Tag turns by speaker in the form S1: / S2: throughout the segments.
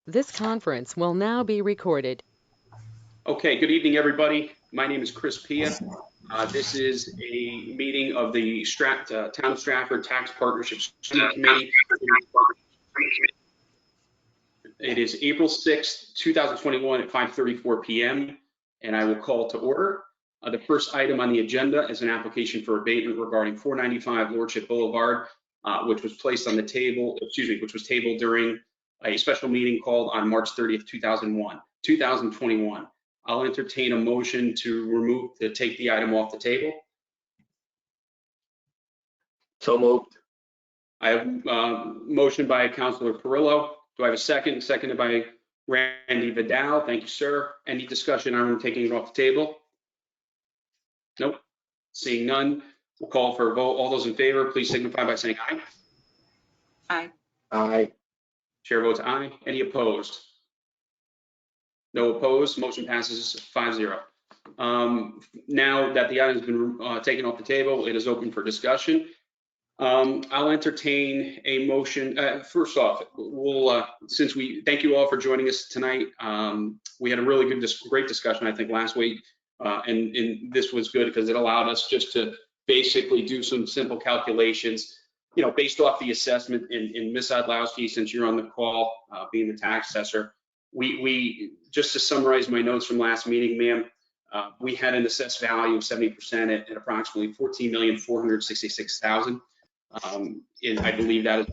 S1: This conference will now be recorded.
S2: Okay, good evening, everybody. My name is Chris Pia. This is a meeting of the Town of Stratford Tax Partnership Screening Committee. It is April 6th, 2021 at 5:34 p.m. and I will call to order. The first item on the agenda is an application for abatement regarding 495 Lordship Boulevard, which was placed on the table, which was tabled during a special meeting called on March 30th, 2021. I'll entertain a motion to take the item off the table.
S3: So moved.
S2: I have motion by Councilor Perillo. Do I have a second? Seconded by Randy Vidal. Thank you, sir. Any discussion on taking it off the table? Nope. Seeing none, we'll call for a vote. All those in favor, please signify by saying aye.
S4: Aye.
S3: Aye.
S2: Chair votes aye. Any opposed? No opposed. Motion passes 5-0. Now that the item has been taken off the table, it is open for discussion. I'll entertain a motion. First off, we'll since we thank you all for joining us tonight. We had a really great discussion, I think, last week, and this was good because it allowed us just to basically do some simple calculations, based off the assessment. In Ms. Adlowski, since you're on the call, being the tax assessor, we just to summarize my notes from last meeting, ma'am. We had an assessed value of 70% at approximately $14,466,000. And I believe that is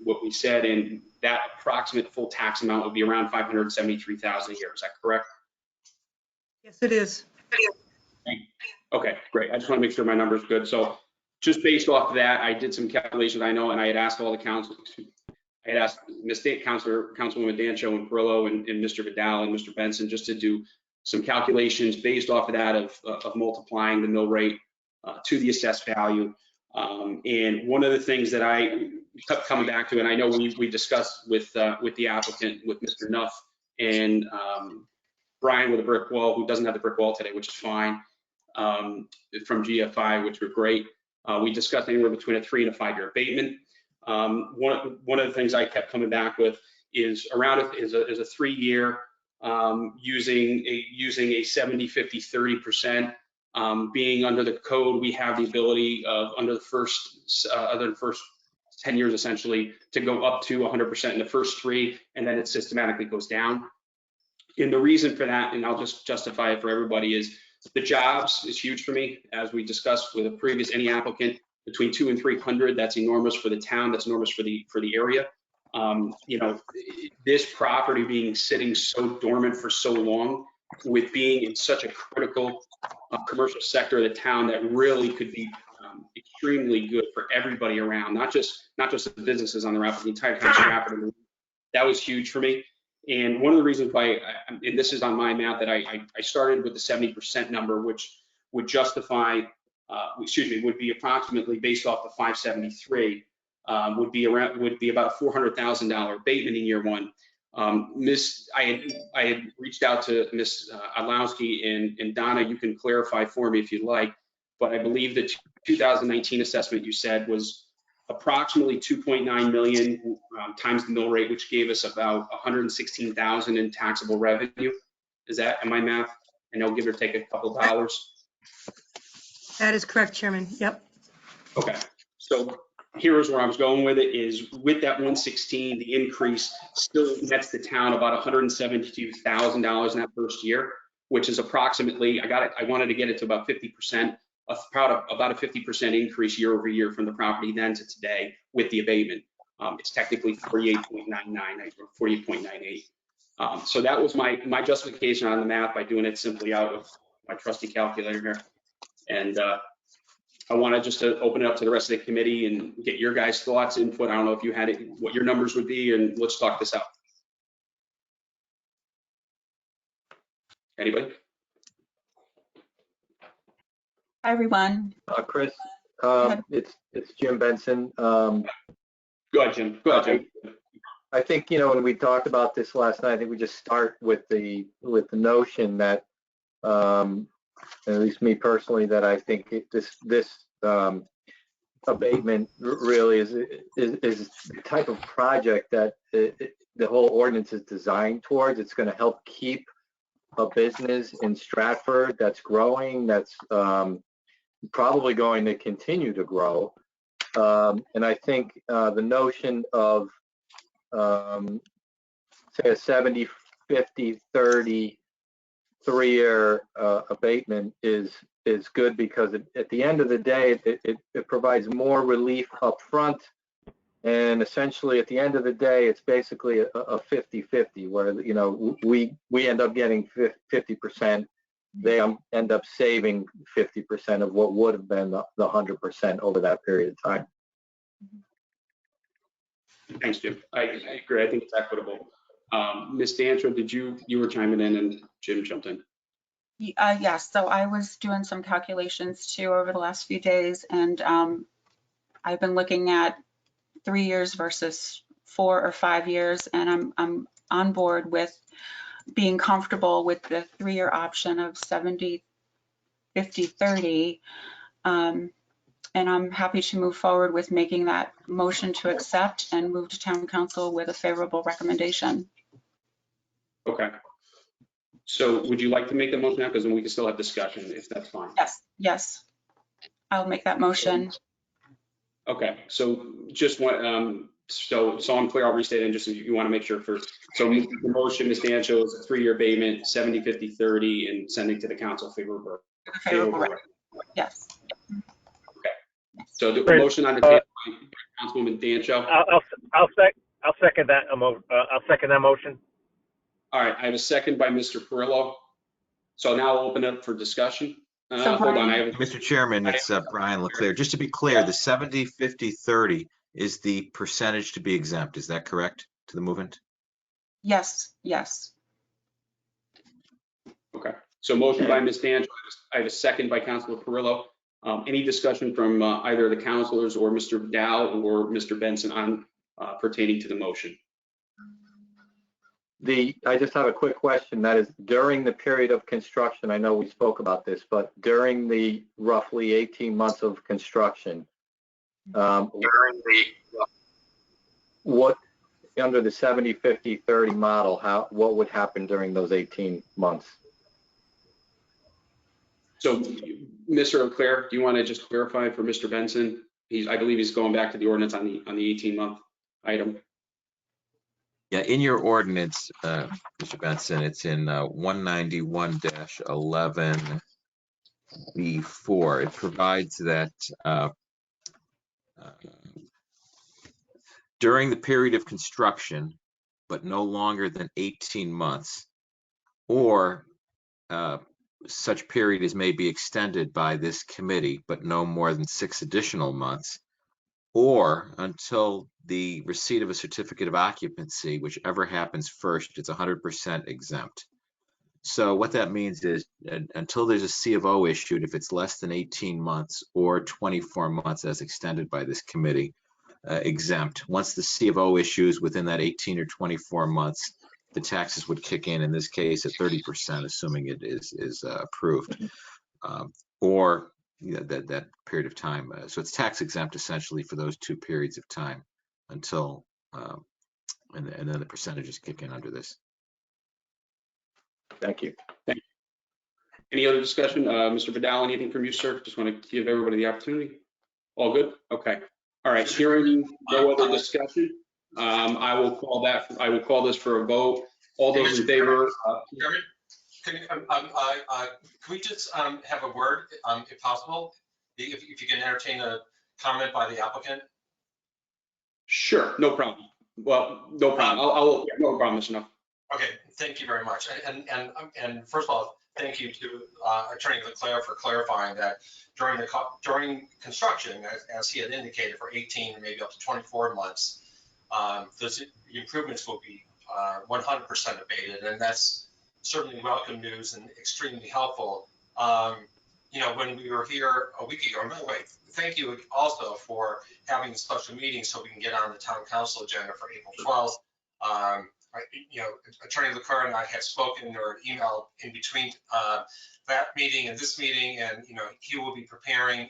S2: what we said, and that approximate full tax amount would be around $573,000 a year. Is that correct?
S4: Yes, it is.
S2: Okay, great. I just want to make sure my number's good. So just based off of that, I did some calculations. I know, and I had asked all the council. I had asked Councilwoman Dancho and Perillo and Mr. Vidal and Mr. Benson just to do some calculations based off of that of multiplying the mill rate to the assessed value. And one of the things that I kept coming back to, and I know we discussed with the applicant, with Mr. Nuff and Brian with a brick wall, who doesn't have the brick wall today, which is fine, from GFI, which were great. We discussed anywhere between a 3 and a 5 year abatement. One of the things I kept coming back with is around is a 3 year, using a 70, 50, 30%. Being under the code, we have the ability of under the first 10 years essentially to go up to 100% in the first 3, and then it systematically goes down. And the reason for that, and I'll just justify it for everybody, is the jobs is huge for me. As we discussed with a previous any applicant, between 200 and 300, that's enormous for the town. That's enormous for the area. This property being sitting so dormant for so long, with being in such a critical commercial sector of the town, that really could be extremely good for everybody around, not just the businesses on the route, but the entire town of Stratford. That was huge for me. And one of the reasons why, and this is on my math, that I started with the 70% number, which would justify, would be approximately based off the 573, would be about a $400,000 abatement in year 1. I had reached out to Ms. Adlowski and Donna. You can clarify for me if you'd like, but I believe the 2019 assessment you said was approximately 2.9 million times the mill rate, which gave us about 116,000 in taxable revenue. Am my math? I know, give or take a couple dollars.
S4: That is correct, Chairman. Yep.
S2: Okay, so here's where I was going with it, is with that 116, the increase still nets the town about $172,000 in that first year, which is approximately, I wanted to get it to about 50%, about a 50% increase year over year from the property then to today with the abatement. It's technically 48.99 or 48.98. So that was my justification on the math by doing it simply out of my trusty calculator here. And I wanted just to open it up to the rest of the committee and get your guys' thoughts, input. I don't know if you had it, what your numbers would be, and let's talk this out. Anybody?
S5: Hi, everyone.
S3: Chris, it's Jim Benson.
S2: Go ahead, Jim.
S3: I think, when we talked about this last night, I think we just start with the notion that, at least me personally, that I think this abatement really is the type of project that the whole ordinance is designed towards. It's going to help keep a business in Stratford that's growing, that's probably going to continue to grow. And I think the notion of, say, a 70, 50, 30, 3-year abatement is good because at the end of the day, it provides more relief up front. And essentially, at the end of the day, it's basically a 50-50 where, you know, we end up getting 50%. They end up saving 50% of what would have been the 100% over that period of time.
S2: Thanks, Jim. I agree. I think it's equitable. Ms. Dancho, you were chiming in and Jim jumped in.
S5: Yes, so I was doing some calculations too over the last few days, and I've been looking at 3 years versus 4 or 5 years, and I'm on board with being comfortable with the 3-year option of 70, 50, 30. And I'm happy to move forward with making that motion to accept and move to town council with a favorable recommendation.
S2: Okay. So would you like to make the motion now? Because then we can still have discussion if that's fine.
S5: Yes, I'll make that motion.
S2: Okay, so just one, so I'm clear, I'll restate it just so you want to make sure first. So the motion, Ms. Dancho, is a 3-year abatement, 70, 50, 30, and sending to the council favorable.
S5: Yes.
S2: So the motion on the table by Councilwoman Dancho.
S6: I'll second that. I'll second that motion.
S2: All right, I have a second by Mr. Perillo. So now I'll open up for discussion.
S5: So
S2: Hold on,
S5: Brian,
S7: Mr. Chairman, it's Brian Leclerc. Just to be clear, the 70, 50, 30 is the percentage to be exempt. Is that correct to the movement?
S5: yes.
S2: Okay, so motion by Ms. Dancho. I have a second by Councilor Perillo. Any discussion from either of the councilors or Mr. Dow or Mr. Benson on pertaining to the motion?
S3: I just have a quick question. That is, during the period of construction, I know we spoke about this, but during the roughly 18 months of construction, what under the 70, 50, 30 model, what would happen during those 18 months?
S2: So, Mr. Leclerc, do you want to just clarify for Mr. Benson? I believe he's going back to the ordinance on the 18-month item.
S7: Yeah, in your ordinance, Mr. Benson, it's in 191-11B4. It provides that during the period of construction, but no longer than 18 months, or such period as may be extended by this committee, but no more than 6 additional months, or until the receipt of a certificate of occupancy, whichever happens first, it's 100% exempt. So what that means is until there's a C of O issued, if it's less than 18 months or 24 months as extended by this committee, exempt. Once the C of O issues within that 18 or 24 months, the taxes would kick in this case at 30%, assuming it is approved, or that period of time. So it's tax exempt essentially for those 2 periods of time until, and then the percentages kick in under this.
S3: Thank you.
S2: Any other discussion? Mr. Vidal, anything from you, sir? Just want to give everybody the opportunity. All good? Okay. All right. Hearing no other discussion, I will call this for a vote. All those in favor?
S8: Chairman, can we just have a word, if possible? If you can entertain a comment by the applicant?
S2: Sure, no problem. Well, no problem. No problem, Mr. Nuff.
S8: Okay, thank you very much. And first of all, thank you to Attorney Leclerc for clarifying that during construction, as he had indicated, for 18 or maybe up to 24 months, the improvements will be 100% abated, and that's certainly welcome news and extremely helpful. When we were here a week ago, by the way, thank you also for having a special meeting so we can get on the town council agenda for April 12th. Attorney Leclerc and I had spoken or emailed in between that meeting and this meeting, and he will be preparing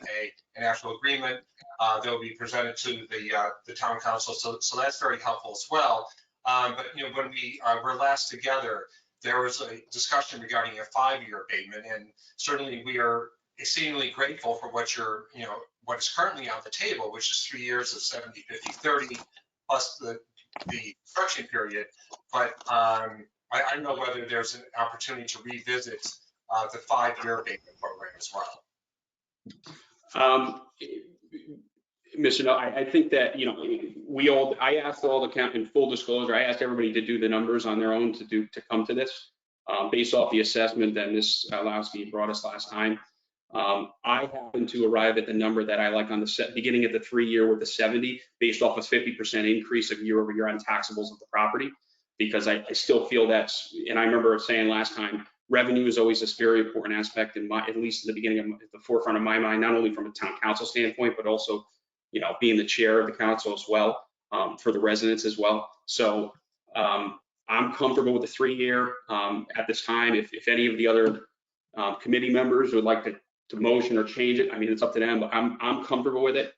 S8: an actual agreement that will be presented to the town council. So that's very helpful as well. But when we were last together, there was a discussion regarding a 5-year abatement, and certainly we are exceedingly grateful for what what is currently on the table, which is 3 years of 70, 50, 30 plus the construction period. But I don't know whether there's an opportunity to revisit the 5-year abatement program as well.
S2: Mr. No, I think that, I asked all the in full disclosure, I asked everybody to do the numbers on their own to come to this, based off the assessment that Ms. Lowski brought us last time. I happen to arrive at the number that I like on the beginning of the 3-year with the 70, based off a 50% increase of year-over-year on taxables of the property, because I still feel that's, and I remember saying last time, revenue is always this very important aspect at least at the beginning of at the forefront of my mind, not only from a town council standpoint, but also, being the chair of the council as well, for the residents as well. So I'm comfortable with the 3-year at this time. If any of the other committee members would like to motion or change it, I mean, it's up to them, but I'm comfortable with it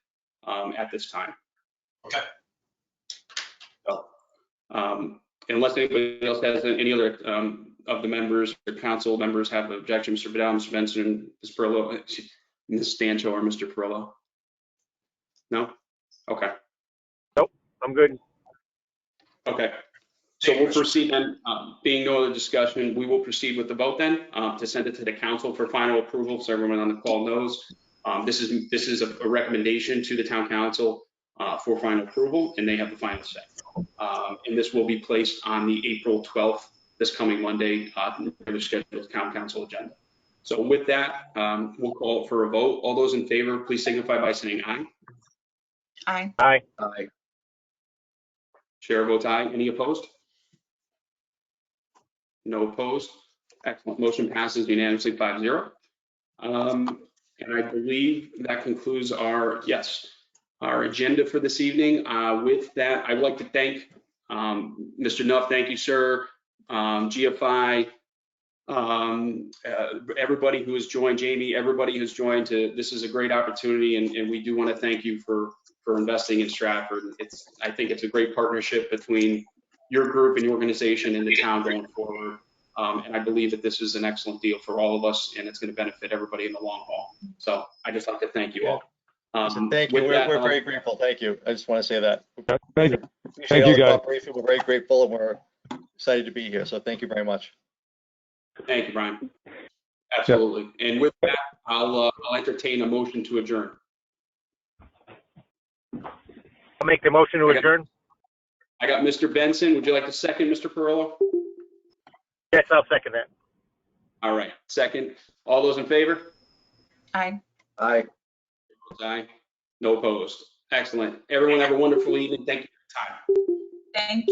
S2: at this time.
S8: Okay.
S2: So, unless anybody else has any other of the members or council members have an objection, Mr. Vidal, Mr. Benson, Ms. Perillo, Ms. Stancho, or Mr. Perillo? No? Okay.
S6: Nope, I'm good.
S2: Okay. So we'll proceed then, being no other discussion, we will proceed with the vote then, to send it to the council for final approval, so everyone on the call knows. This is a recommendation to the town council for final approval, and they have the final say. And this will be placed on the April 12th, this coming Monday, the scheduled town council agenda. So with that, we'll call for a vote. All those in favor, please signify by saying aye.
S5: Aye.
S6: Aye.
S3: Aye.
S2: Chair votes aye. Any opposed? No opposed. Excellent. Motion passes unanimously 5-0. And I believe that concludes our agenda for this evening. With that, I'd like to thank Mr. Nuff. Thank you, sir. GFI, everybody who has joined, Jamie, everybody who's joined. This is a great opportunity, and we do want to thank you for investing in Stratford. I think it's a great partnership between your group and your organization and the town going forward. And I believe that this is an excellent deal for all of us, and it's going to benefit everybody in the long haul. So I just like to thank you all.
S9: Thank you. We're very grateful. Thank you. I just want to say that.
S6: Thank you.
S9: Appreciate
S6: Thank
S9: all
S6: you,
S9: the
S6: guys.
S9: cooperation. We're very grateful, and we're excited to be here. So thank you very much.
S2: Thank you, Brian. Absolutely. And with that, I'll entertain a motion to adjourn.
S6: I'll make the motion to adjourn.
S2: I got Mr. Benson. Would you like to second, Mr. Perillo?
S6: Yes, I'll second that.
S2: All right, second. All those in favor?
S5: Aye.
S3: Aye.
S2: Aye. No opposed. Excellent. Everyone have a wonderful evening. Thank you for your time.
S5: Thank